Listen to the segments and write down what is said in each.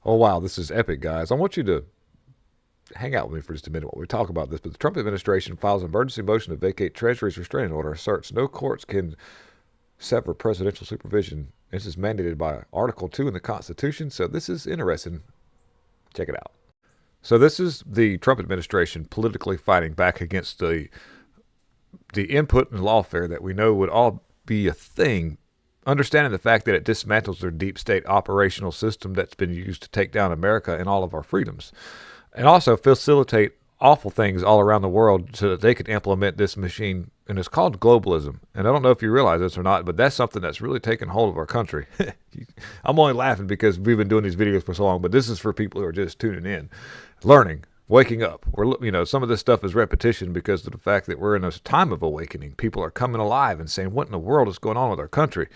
Oh, wow, this is epic, guys. I want you to hang out with me for just a minute while we talk about this. But the Trump administration files an emergency motion to vacate Treasury's restraining order. Asserts no courts can sever presidential supervision. This is mandated by Article 2 in the Constitution. So this is interesting. Check it out. So this is the Trump administration politically fighting back against the input and lawfare that we know would all be a thing, understanding the fact that it dismantles their deep state operational system that's been used to take down America and all of our freedoms, and also facilitate awful things all around the world so that they could implement this machine. And it's called globalism. And I don't know if you realize this or not, but that's something that's really taken hold of our country. I'm only laughing because we've been doing these videos for so long, but this is for people who are just tuning in, learning, waking up. Some of this stuff is repetition because of the fact that we're in a time of awakening. People are coming alive and saying, what in the world is going on with our country?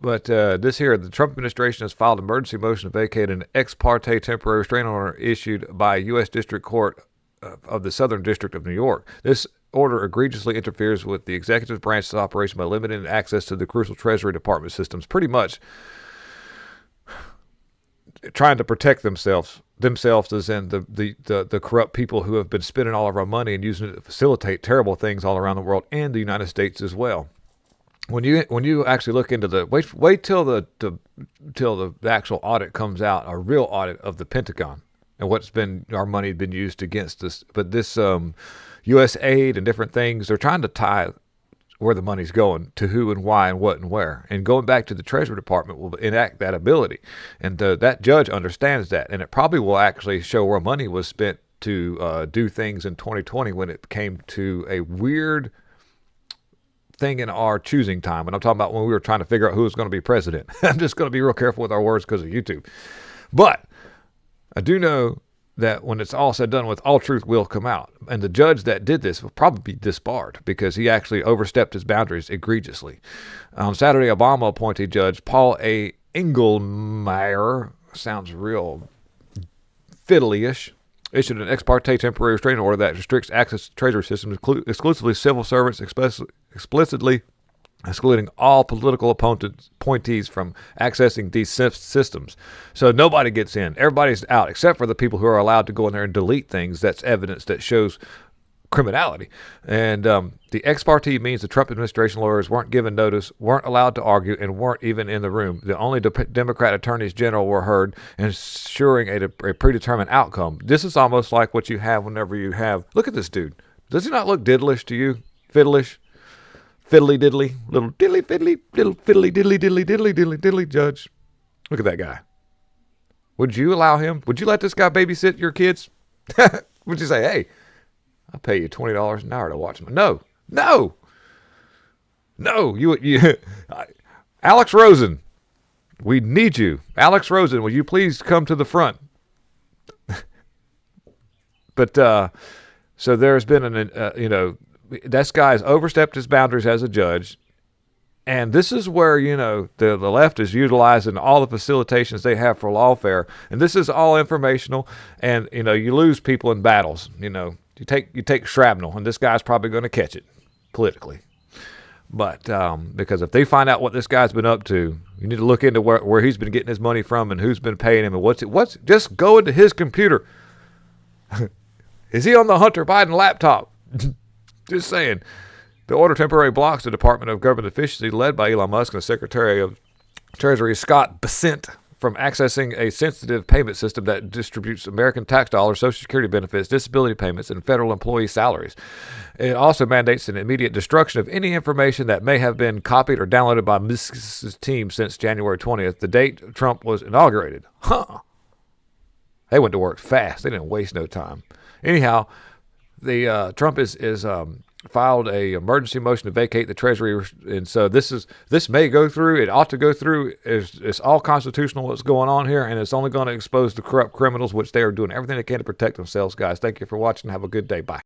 But the Trump administration has filed an emergency motion to vacate an ex parte temporary restraining order issued by a U.S. District Court of the Southern District of New York. This order egregiously interferes with the executive branch's operation by limiting access to the crucial Treasury Department systems, pretty much trying to protect themselves as in the corrupt people who have been spending all of our money and using it to facilitate terrible things all around the world and the United States as well. When you actually look into wait till the actual audit comes out, a real audit of the Pentagon and our money been used against us. But this U.S. aid and different things, they're trying to tie where the money's going to who and why and what and where. And going back to the Treasury Department will enact that ability. And that judge understands that. And it probably will actually show where money was spent to do things in 2020 when it came to a weird thing in our choosing time. And I'm talking about when we were trying to figure out who was going to be president. I'm just going to be real careful with our words because of YouTube. But I do know that when it's all said and done with, all truth will come out. And the judge that did this will probably be disbarred because he actually overstepped his boundaries egregiously. On Saturday, Obama appointed Judge Paul A. Engelmeyer, sounds real fiddly-ish, issued an ex parte temporary restraining order that restricts access to Treasury systems, exclusively civil servants, explicitly excluding all political appointees from accessing these systems. So nobody gets in. Everybody's out except for the people who are allowed to go in there and delete things. That's evidence that shows criminality. And the ex parte means the Trump administration lawyers weren't given notice, weren't allowed to argue, and weren't even in the room. The only Democrat attorneys general were heard, ensuring a predetermined outcome. This is almost like what you have whenever you have... Look at this dude. Does he not look diddlish to you? Fiddlish? Fiddly diddly, little diddly fiddly, little fiddly diddly diddly diddly diddly diddly judge. Look at that guy. Would you allow him? Would you let this guy babysit your kids? Would you say, hey, I'll pay you $20 an hour to watch him? No. Alex Rosen, we need you. Alex Rosen, will you please come to the front? But so there's been this guy's overstepped his boundaries as a judge. And this is where, the left is utilizing all the facilitations they have for lawfare. And this is all informational. And, you lose people in battles. You take shrapnel, and this guy's probably going to catch it politically. But because if they find out what this guy's been up to, you need to look into where he's been getting his money from and who's been paying him and just go into his computer. Is he on the Hunter Biden laptop? Just saying. The order temporarily blocks the Department of Government Efficiency, led by Elon Musk and the Secretary of Treasury, Scott Bessent, from accessing a sensitive payment system that distributes American tax dollars, Social Security benefits, disability payments, and federal employee salaries. It also mandates an immediate destruction of any information that may have been copied or downloaded by Musk's team since January 20th, the date Trump was inaugurated. They went to work fast. They didn't waste no time. Anyhow, the Trump is filed a emergency motion to vacate the Treasury, and so this may go through. It ought to go through. It's all constitutional what's going on here, and it's only going to expose the corrupt criminals, which they are doing everything they can to protect themselves. Guys, thank you for watching. Have a good day. Bye.